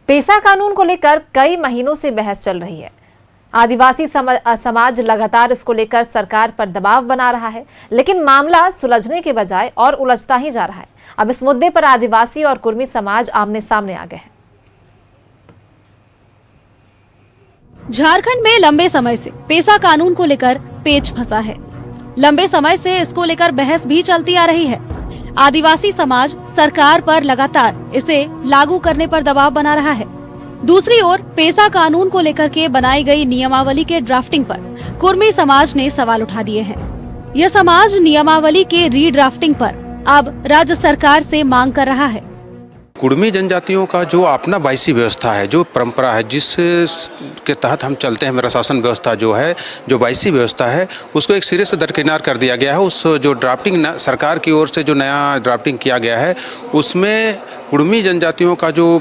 पेसा कानून को लेकर कई महीनों से बहस चल रही है। आदिवासी समाज लगातार इसको लेकर सरकार पर दबाव बना रहा है, लेकिन मामला सुलझने के बजाय और उलझता ही जा रहा है। अब इस मुद्दे पर आदिवासी और कुर्मी समाज आमने सामने आ गए हैं। झारखंड में लंबे समय से पेसा कानून को लेकर पेच फंसा है। लंबे समय से इसको लेकर बहस भी चलती आ रही है। आदिवासी समाज सरकार पर लगातार इसे लागू करने पर दबाव बना रहा है। दूसरी ओर पेसा कानून को लेकर के बनाई गई नियमावली के ड्राफ्टिंग पर कुर्मी समाज ने सवाल उठा दिए हैं। यह समाज नियमावली के रीड्राफ्टिंग पर अब राज्य सरकार से मांग कर रहा है। कुर्मी जनजातियों का जो अपना वायसी व्यवस्था है, जो परंपरा है, जिस के तहत हम चलते हैं, मेरा शासन व्यवस्था जो है, जो वायसी व्यवस्था है, उसको एक सिरे से दरकिनार कर दिया गया है। उस जो ड्राफ्टिंग सरकार की ओर से जो नया ड्राफ्टिंग किया गया है, उसमें कुर्मी जनजातियों का जो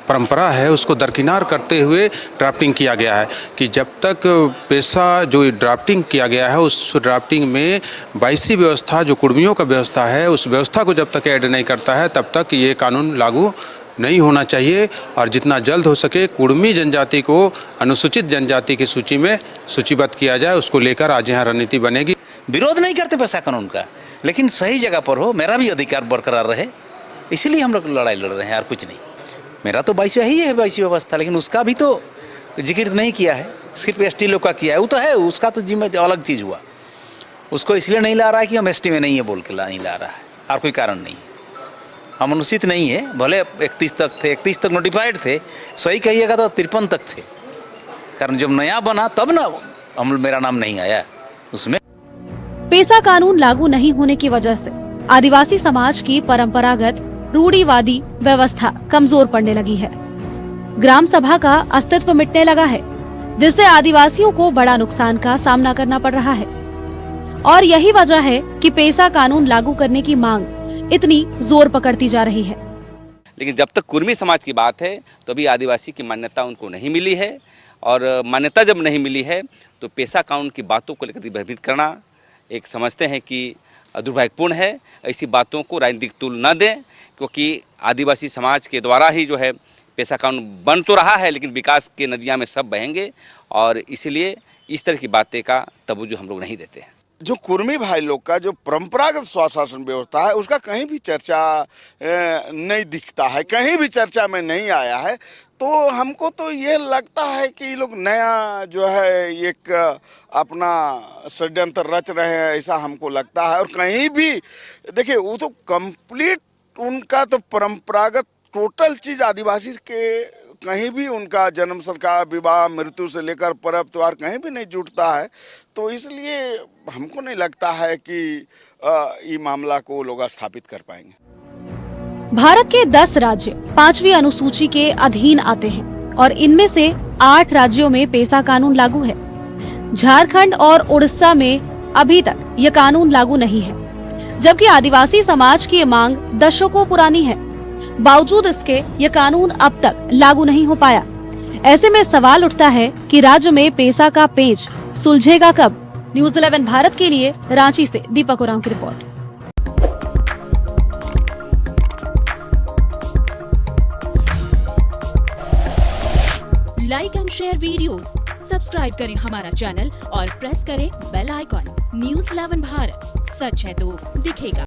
परंपरा है उसको दरकिनार करते हुए ड्राफ्टिंग किया गया है कि जब तक पेशा जो ड्राफ्टिंग किया गया है, उस ड्राफ्टिंग में वायसी व्यवस्था जो कुर्मियों का व्यवस्था है, उस व्यवस्था को जब तक ऐड नहीं करता है तब तक ये कानून लागू नहीं होना चाहिए और जितना जल्द हो सके कुर्मी जनजाति को अनुसूचित जनजाति की सूची में सूचीबद्ध किया जाए। उसको लेकर आज यहाँ रणनीति बनेगी। विरोध नहीं करते पेशा कानून का, लेकिन सही जगह पर हो, मेरा भी अधिकार बरकरार रहे, इसीलिए हम लोग लड़ाई लड़ रहे हैं और कुछ नहीं। मेरा तो वायसी ही है, वायसी व्यवस्था, लेकिन उसका भी तो जिक्र नहीं किया है, सिर्फ एसटी लोग का किया है। वो तो है, उसका तो जिम्मे अलग चीज़ हुआ। उसको इसलिए नहीं ला रहा है कि हम एसटी में नहीं है बोल के नहीं ला रहा है, और कोई कारण नहीं है। हम अनुसूचित नहीं है, भले 31 तक थे, 31 तक नोटिफाइड थे, सही कहिएगा तो 53 तक थे, कारण जब नया बना तब ना मेरा नाम नहीं आया उसमें। पेसा कानून लागू नहीं होने की वजह से आदिवासी समाज की परंपरागत रूढ़िवादी व्यवस्था कमजोर पड़ने लगी है। ग्राम सभा का अस्तित्व मिटने लगा है, जिससे आदिवासियों को बड़ा नुकसान का सामना करना पड़ रहा है। और यही वजह है कि पेसा कानून लागू करने की मांग इतनी जोर पकड़ती जा रही है। लेकिन जब तक कुर्मी समाज की बात है तो अभी आदिवासी की मान्यता उनको नहीं मिली है, और मान्यता जब नहीं मिली है तो पेसा कानून की बातों को लेकर भयभीत करना एक समझते हैं कि दुर्भाग्यपूर्ण है। ऐसी बातों को राजनीतिक तूल न दें, क्योंकि आदिवासी समाज के द्वारा ही जो है पेशा कानून बन तो रहा है, लेकिन विकास के नदियाँ में सब बहेंगे, और इसलिए इस तरह की बातें का तवज्जो हम लोग नहीं देते हैं। जो कुर्मी भाई लोग का जो परंपरागत स्वशासन व्यवस्था है, उसका कहीं भी चर्चा नहीं दिखता है, कहीं भी चर्चा में नहीं आया है। तो हमको तो ये लगता है कि ये लोग नया जो है एक अपना षड्यंत्र रच रहे हैं, ऐसा हमको लगता है। और कहीं भी देखिए, वो तो कंप्लीट उनका तो परंपरागत टोटल चीज़ आदिवासी के कहीं भी उनका जन्म संस्कार, विवाह, मृत्यु से लेकर पर्व त्योहार कहीं भी नहीं जुटता है। तो इसलिए हमको नहीं लगता है कि ये मामला को लोग स्थापित कर पाएंगे। भारत के 10 राज्य 5वीं अनुसूची के अधीन आते हैं और इनमें से 8 राज्यों में पेसा कानून लागू है। झारखंड और उड़ीसा में अभी तक ये कानून लागू नहीं है, जबकि आदिवासी समाज की ये मांग दशकों पुरानी है। बावजूद इसके ये कानून अब तक लागू नहीं हो पाया। ऐसे में सवाल उठता है कि राज्य में पेसा का पेच सुलझेगा कब? न्यूज़ 11 भारत के लिए रांची से दीपक उरांव की report. Like and share videos, subscribe करें हमारा चैनल और प्रेस करें बेल आइकॉन। न्यूज़ 11 भारत, सच है तो दिखेगा।